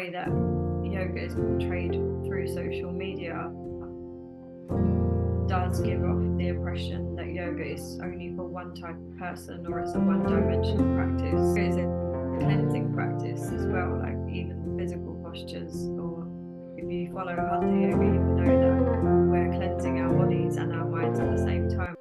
that yoga is portrayed through social media does give off the impression that yoga is only for one type of person, or it's a one-dimensional practice. It is a cleansing practice as well, like even physical postures, or if you follow Hatha Yoga, you will know that we're cleansing our bodies and our minds at the same time.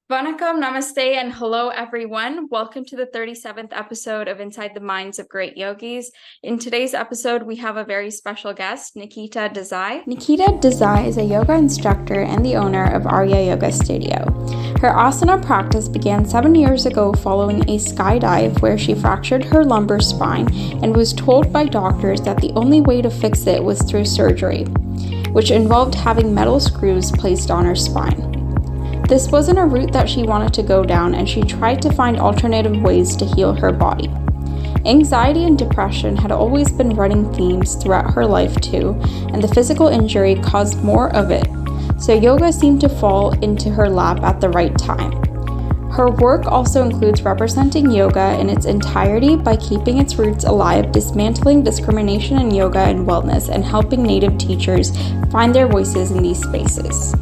Vanakkam, Namaste, and hello everyone. Welcome to the 37th episode of Inside the Minds of Great Yogis. In today's episode, we have a very special guest, Nikita Desai. Nikita Desai is a yoga instructor and the owner of Arya Yoga Studio. Her asana practice began 7 years ago following a skydive where she fractured her lumbar spine and was told by doctors that the only way to fix it was through surgery, which involved having metal screws placed on her spine. This wasn't a route that she wanted to go down, and she tried to find alternative ways to heal her body. Anxiety and depression had always been running themes throughout her life too, and the physical injury caused more of it, so yoga seemed to fall into her lap at the right time. Her work also includes representing yoga in its entirety by keeping its roots alive, dismantling discrimination in yoga and wellness, and helping Native teachers find their voices in these spaces.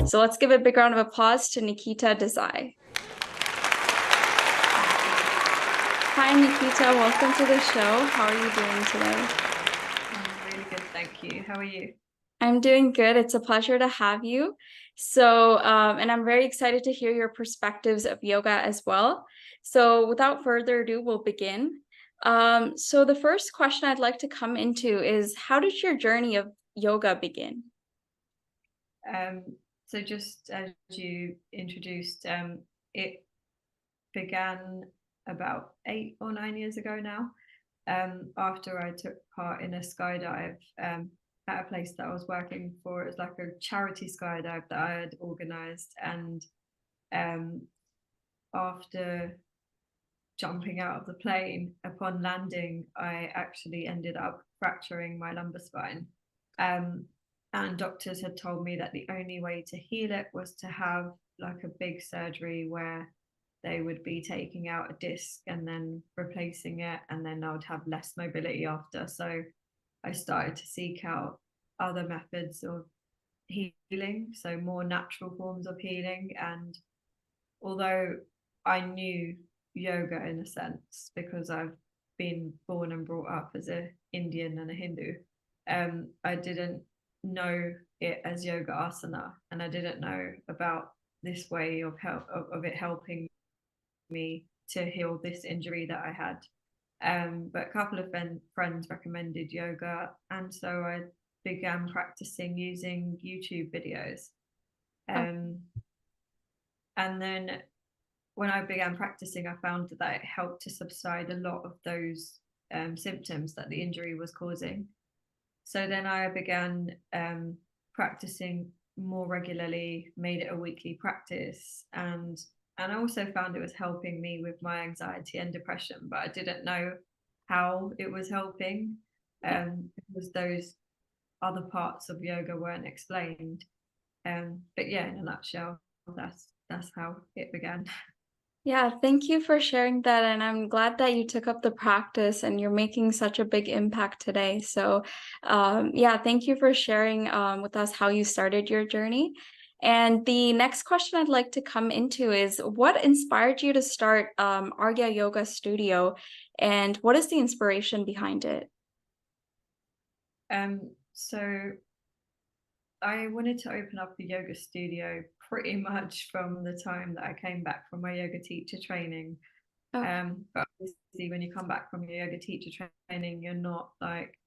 So let's give a big round of applause to Nikita Desai. Hi, Nikita. Welcome to the show. How are you doing today? I'm really good, thank you. How are you? I'm doing good. It's a pleasure to have you. So, and I'm very excited to hear your perspectives of yoga as well. So without further ado, we'll begin. So the first question I'd like to come into is, how did your journey of yoga begin? So just as you introduced, it began about 8 or 9 years ago now, after I took part in a skydive at a place that I was working for. It was like a charity skydive that I had organized, and after jumping out of the plane, upon landing, I actually ended up fracturing my lumbar spine. And doctors had told me that the only way to heal it was to have like a big surgery where they would be taking out a disc and then replacing it, and then I would have less mobility after. So I started to seek out other methods of healing, so more natural forms of healing. And although I knew yoga in a sense because I've been born and brought up as an Indian and a Hindu, I didn't know it as yoga asana, and I didn't know about this way of it helping me to heal this injury that I had. But a couple of friends recommended yoga, and so I began practicing using YouTube videos. And then when I began practicing, I found that it helped to subside a lot of those symptoms that the injury was causing. So then I began practicing more regularly, made it a weekly practice, and I also found it was helping me with my anxiety and depression, but I didn't know how it was helping, because those other parts of yoga weren't explained. But yeah, in a nutshell, that's how it began. Yeah, thank you for sharing that. And I'm glad that you took up the practice and you're making such a big impact today. So, yeah, thank you for sharing with us how you started your journey. And the next question I'd like to come into is, what inspired you to start Arya Yoga Studio, and what is the inspiration behind it? So I wanted to open up a yoga studio pretty much from the time that I came back from my yoga teacher training. But obviously when you come back from your yoga teacher training, you're not like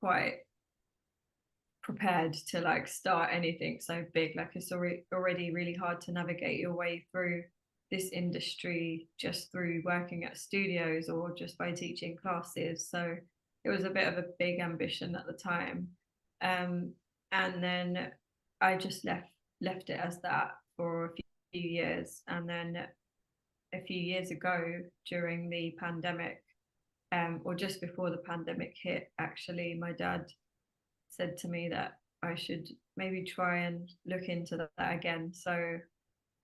quite prepared to like start anything so big. Like it's already really hard to navigate your way through this industry just through working at studios or just by teaching classes. So it was a bit of a big ambition at the time. And then I just left it as that for a few years. And then a few years ago during the pandemic, or just before the pandemic hit, actually, my dad said to me that I should maybe try and look into that again. So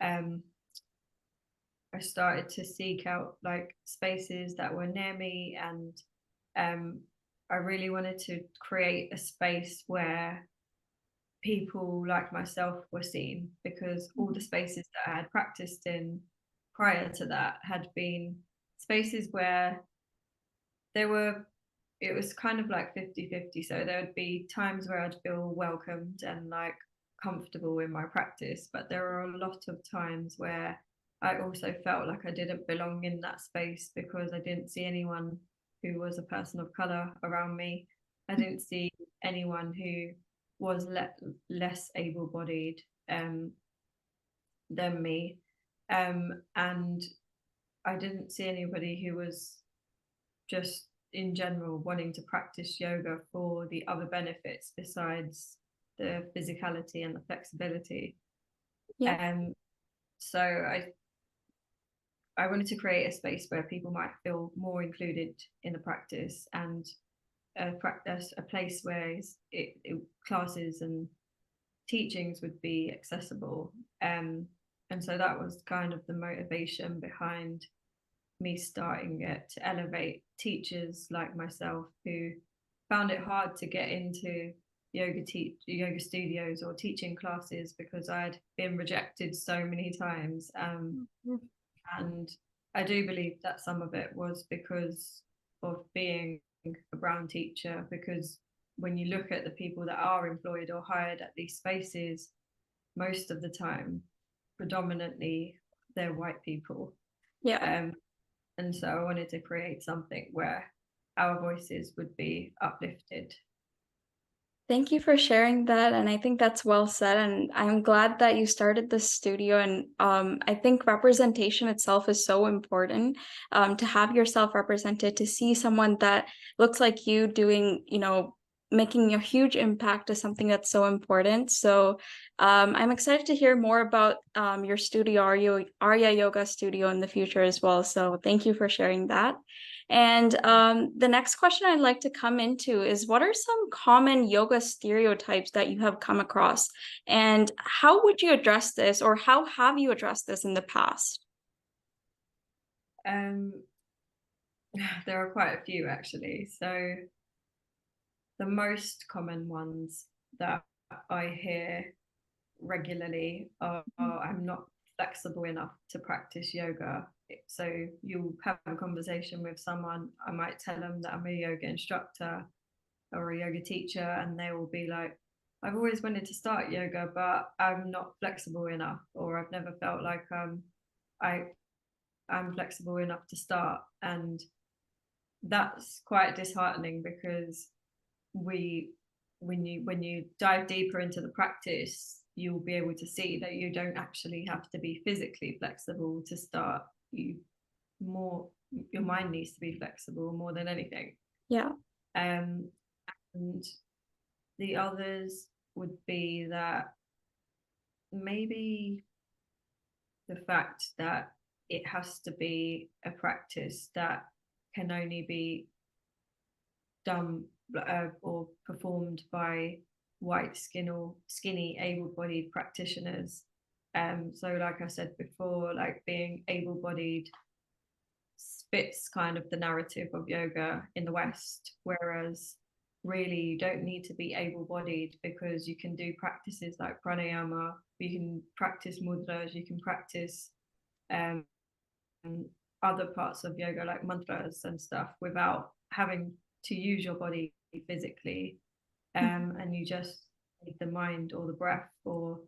I started to seek out like spaces that were near me, and I really wanted to create a space where people like myself were seen, because all the spaces that I had practiced in prior to that had been spaces where it was kind of like 50-50. So there would be times where I'd feel welcomed and like comfortable in my practice, but there were a lot of times where I also felt like I didn't belong in that space because I didn't see anyone who was a person of color around me. I didn't see anyone who was less able-bodied than me, and I didn't see anybody who was just in general wanting to practice yoga for the other benefits besides the physicality and the flexibility. Yeah. So I wanted to create a space where people might feel more included in the practice, and a place where classes and teachings would be accessible. And so that was kind of the motivation behind me starting it, to elevate teachers like myself who found it hard to get into yoga studios or teaching classes because I'd been rejected so many times. And I do believe that some of it was because of being a brown teacher, because when you look at the people that are employed or hired at these spaces, most of the time, predominantly, they're white people. Yeah. And so I wanted to create something where our voices would be uplifted. Thank you for sharing that. And I think that's well said. And I'm glad that you started this studio. And I think representation itself is so important, to have yourself represented, to see someone that looks like you doing, making a huge impact to something that's so important. So I'm excited to hear more about your studio, Arya Yoga Studio, in the future as well. So thank you for sharing that. And the next question I'd like to come into is, what are some common yoga stereotypes that you have come across? And how would you address this, or how have you addressed this in the past? Um, there are quite a few actually. So the most common ones that I hear regularly are I'm not flexible enough to practice yoga. So you'll have a conversation with someone, I might tell them that I'm a yoga instructor or a yoga teacher, and they will be like, I've always wanted to start yoga, but I'm not flexible enough, or I've never felt like I'm flexible enough to start. And that's quite disheartening, because when you dive deeper into the practice, you'll be able to see that you don't actually have to be physically flexible to start. Your mind needs to be flexible more than anything. Yeah. And the others would be that maybe the fact that it has to be a practice that can only be done or performed by white skinny able-bodied practitioners. So like I said before, like being able-bodied fits kind of the narrative of yoga in the West, whereas really you don't need to be able-bodied, because you can do practices like pranayama, you can practice mudras, you can practice other parts of yoga like mantras and stuff without having to use your body physically, and you just need the mind or the breath or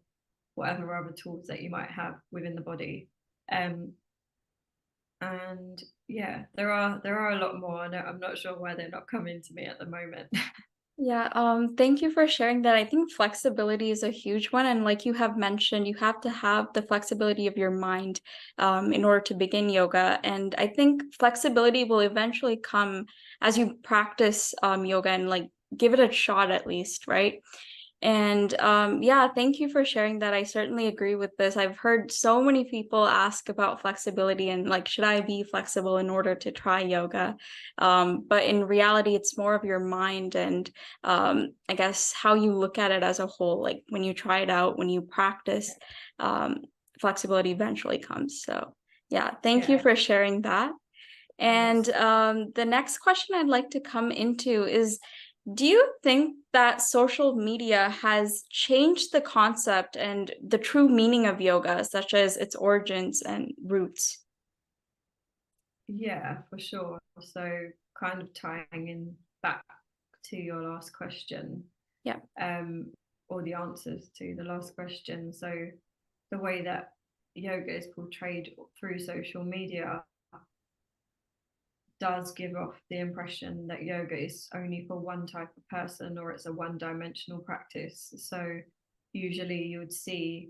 whatever other tools that you might have within the body. And yeah, there are a lot more. I'm not sure why they're not coming to me at the moment. Yeah, thank you for sharing that. I think flexibility is a huge one. And like you have mentioned, you have to have the flexibility of your mind in order to begin yoga. And I think flexibility will eventually come as you practice yoga and like give it a shot at least, right? And yeah, thank you for sharing that. I certainly agree with this. I've heard so many people ask about flexibility and like, should I be flexible in order to try yoga? But in reality, it's more of your mind and I guess how you look at it as a whole. Like when you try it out, when you practice, um, flexibility eventually comes. So yeah, thank you Yeah. for sharing that. And the next question I'd like to come into is, do you think that social media has changed the concept and the true meaning of yoga, such as its origins and roots? Yeah, for sure. So kind of tying in back to your last question, Yeah. or the answers to the last question. So the way that yoga is portrayed through social media does give off the impression that yoga is only for one type of person or it's a one-dimensional practice. So usually you would see,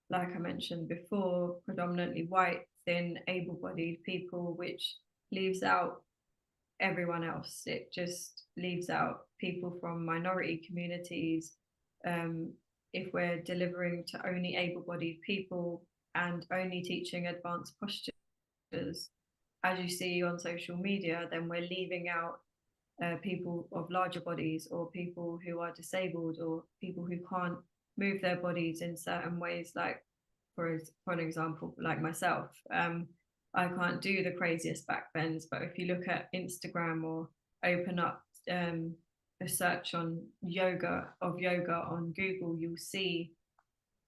like I mentioned before, predominantly white, thin, able-bodied people, which leaves out everyone else. It just leaves out people from minority communities. If we're delivering to only able-bodied people and only teaching advanced postures, as you see on social media, then we're leaving out people of larger bodies or people who are disabled or people who can't move their bodies in certain ways, like for an example, like myself. I can't do the craziest back bends, but if you look at Instagram or open up a search on yoga on Google, you'll see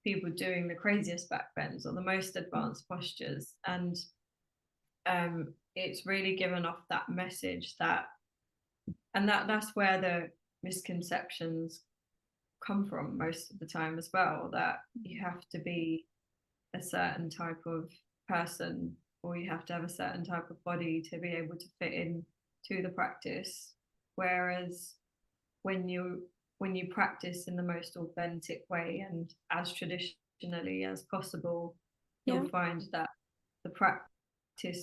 people doing the craziest back bends or the most advanced postures. And it's really given off that message that, and that's where the misconceptions come from most of the time as well, that you have to be a certain type of person or you have to have a certain type of body to be able to fit in to the practice. Whereas when you practice in the most authentic way and as traditionally as possible, Yeah. you'll find that the practice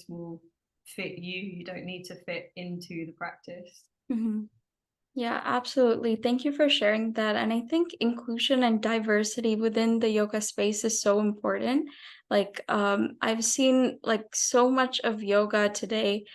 will fit you. You don't need to fit into the practice. Mm-hmm. Yeah, absolutely. Thank you for sharing that. And I think inclusion and diversity within the yoga space is so important. Like, I've seen like so much of yoga today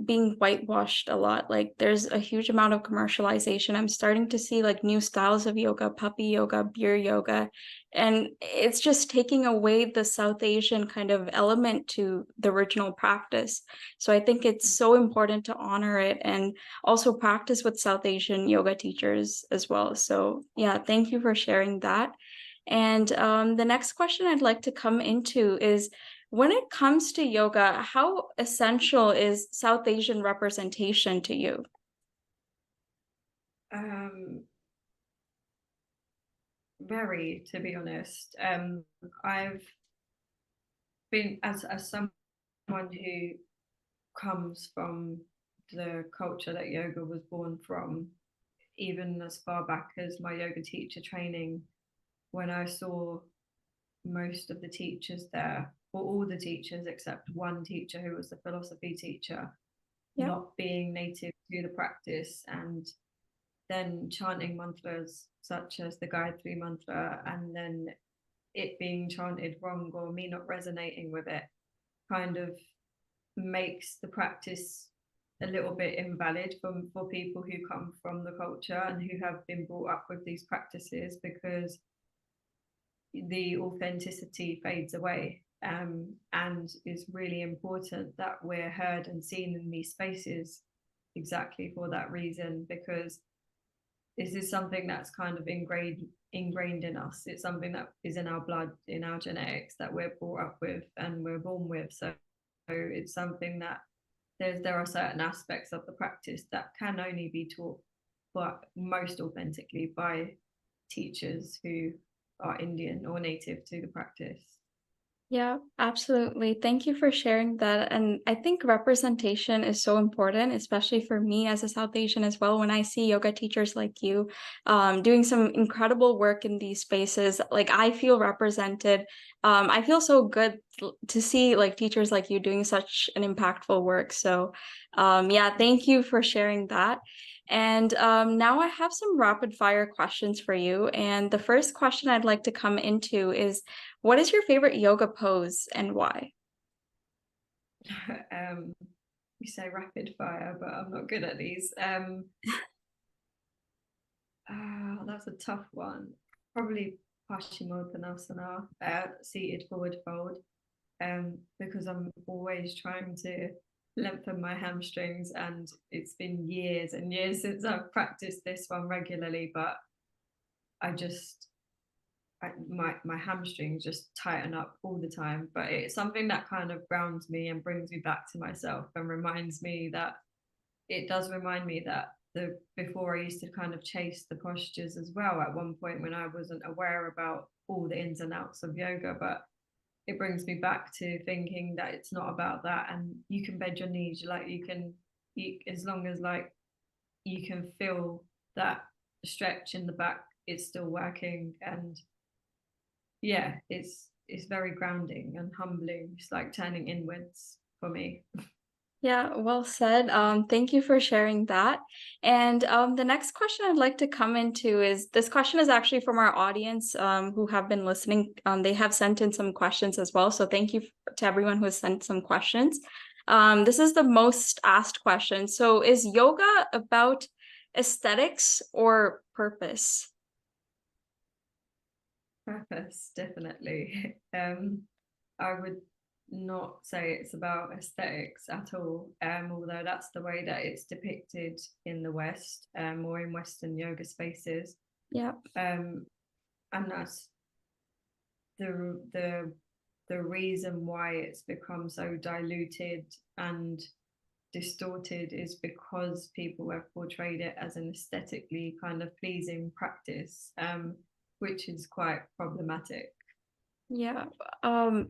being whitewashed a lot. Like, there's a huge amount of commercialization. I'm starting to see like new styles of yoga, puppy yoga, beer yoga, and it's just taking away the South Asian kind of element to the original practice. So I think it's so important to honor it and also practice with South Asian yoga teachers as well. So yeah, thank you for sharing that. And the next question I'd like to come into is, when it comes to yoga, how essential is South Asian representation to you? Um, Very, to be honest. I've been as someone who comes from the culture that yoga was born from, even as far back as my yoga teacher training, when I saw most of the teachers there, or all the teachers except one teacher who was the philosophy teacher, Yeah. not being native to the practice and then chanting mantras such as the Gayatri mantra and then it being chanted wrong or me not resonating with it kind of makes the practice a little bit invalid for people who come from the culture and who have been brought up with these practices, because the authenticity fades away. And is really important that we're heard and seen in these spaces exactly for that reason, because this is something that's kind of ingrained in us. It's something that is in our blood, in our genetics, that we're brought up with and we're born with. So it's something that there are certain aspects of the practice that can only be taught, but most authentically by teachers who are Indian or native to the practice. Yeah, absolutely. Thank you for sharing that. And I think representation is so important, especially for me as a South Asian as well. When I see yoga teachers like you doing some incredible work in these spaces, like I feel represented. I feel so good to see like teachers like you doing such an impactful work. So yeah, thank you for sharing that. And now I have some rapid fire questions for you. And the first question I'd like to come into is, what is your favorite yoga pose and why? You say rapid fire, but I'm not good at these. That's a tough one. Probably Paschimottanasana, seated forward fold, because I'm always trying to lengthen my hamstrings, and it's been years and years since I've practiced this one regularly, but I just my hamstrings just tighten up all the time. But it's something that kind of grounds me and brings me back to myself and reminds me that it does remind me that the before I used to kind of chase the postures as well at one point when I wasn't aware about all the ins and outs of yoga, but it brings me back to thinking that it's not about that, and you can bend your knees, like as long as like you can feel that stretch in the back, it's still working. And yeah, it's very grounding and humbling. It's like turning inwards for me. Yeah, well said. Thank you for sharing that. And the next question I'd like to come into is this question is actually from our audience who have been listening. They have sent in some questions as well. So thank you to everyone who has sent some questions. This is the most asked question. So is yoga about aesthetics or purpose? Purpose, definitely. I would not say it's about aesthetics at all, although that's the way that it's depicted in the West, or in Western yoga spaces. Yeah. And that's the reason why it's become so diluted and distorted, is because people have portrayed it as an aesthetically kind of pleasing practice, which is quite problematic. Yeah.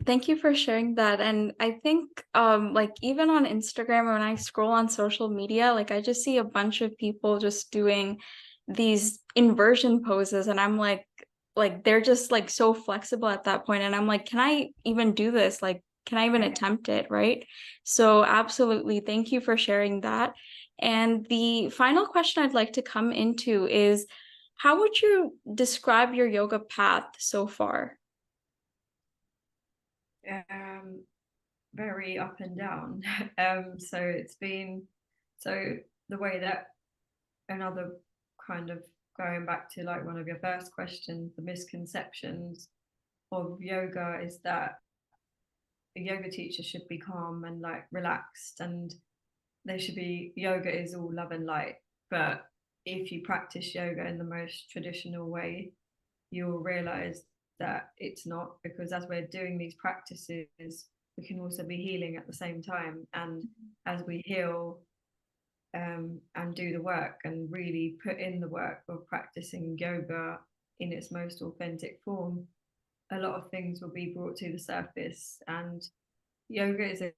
Thank you for sharing that. And I think like even on Instagram, when I scroll on social media, like I just see a bunch of people just doing these inversion poses, and I'm like they're just like so flexible at that point, and I'm like, can I even do this? Like, can I even attempt it, right? So absolutely, thank you for sharing that. And the final question I'd like to come into is, how would you describe your yoga path so far? um, Very up and down. So it's been so the way that another kind of going back to like one of your first questions, the misconceptions of yoga is that a yoga teacher should be calm and like relaxed, and they should be yoga is all love and light. But if you practice yoga in the most traditional way, you'll realize that it's not, because as we're doing these practices, we can also be healing at the same time. And as we heal, and do the work and really put in the work of practicing yoga in its most authentic form, a lot of things will be brought to the surface. And yoga is a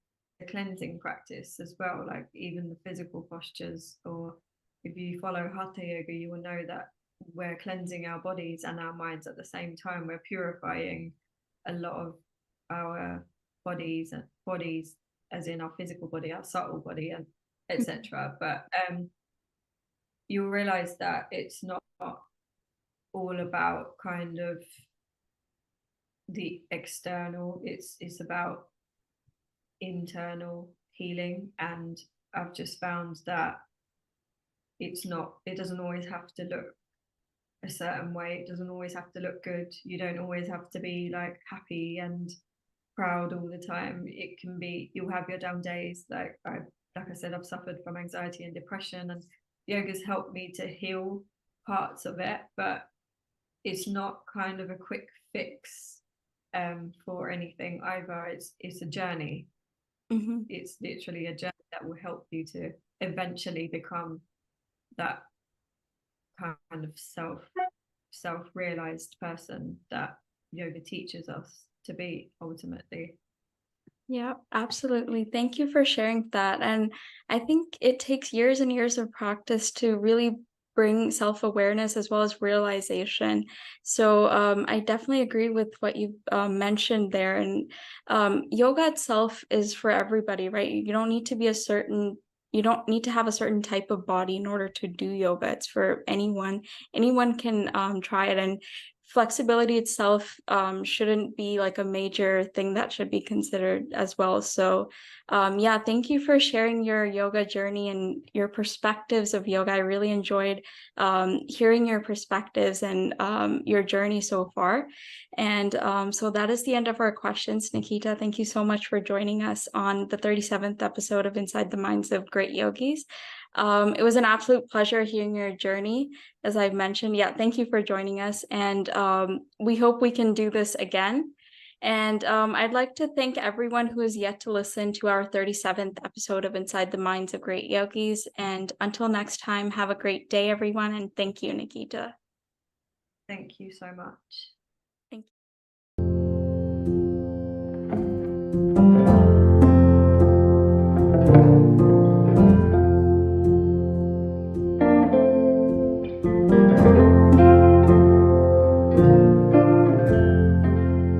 cleansing practice as well, like even the physical postures. Or if you follow hatha yoga, you will know that we're cleansing our bodies and our minds at the same time. We're purifying a lot of our bodies as in our physical body, our subtle body, and etc. But you'll realize that it's not all about kind of the external. It's about internal healing. And I've just found that it doesn't always have to look a certain way. It doesn't always have to look good. You don't always have to be like happy and proud all the time. It can be, you'll have your down days. Like I said, I've suffered from anxiety and depression, and yoga's helped me to heal parts of it, but it's not kind of a quick fix for anything either. It's a journey. Mm-hmm. It's literally a journey that will help you to eventually become that kind of self-realized person that yoga teaches us to be ultimately. Yeah, absolutely. Thank you for sharing that. And I think it takes years and years of practice to really bring self-awareness as well as realization. So I definitely agree with what you mentioned there. And yoga itself is for everybody, right? You don't need to be a certain you don't need to have a certain type of body in order to do yoga. It's for anyone. Anyone can try it, and flexibility itself shouldn't be like a major thing that should be considered as well. So yeah, thank you for sharing your yoga journey and your perspectives of yoga. I really enjoyed hearing your perspectives and your journey so far. And so that is the end of our questions. Nikita, thank you so much for joining us on the 37th episode of Inside the Minds of Great Yogis. It was an absolute pleasure hearing your journey, as I've mentioned. Yeah, thank you for joining us. And we hope we can do this again. And I'd like to thank everyone who has yet to listen to our 37th episode of Inside the Minds of Great Yogis. And until next time, have a great day, everyone. And thank you, Nikita. Thank you so much.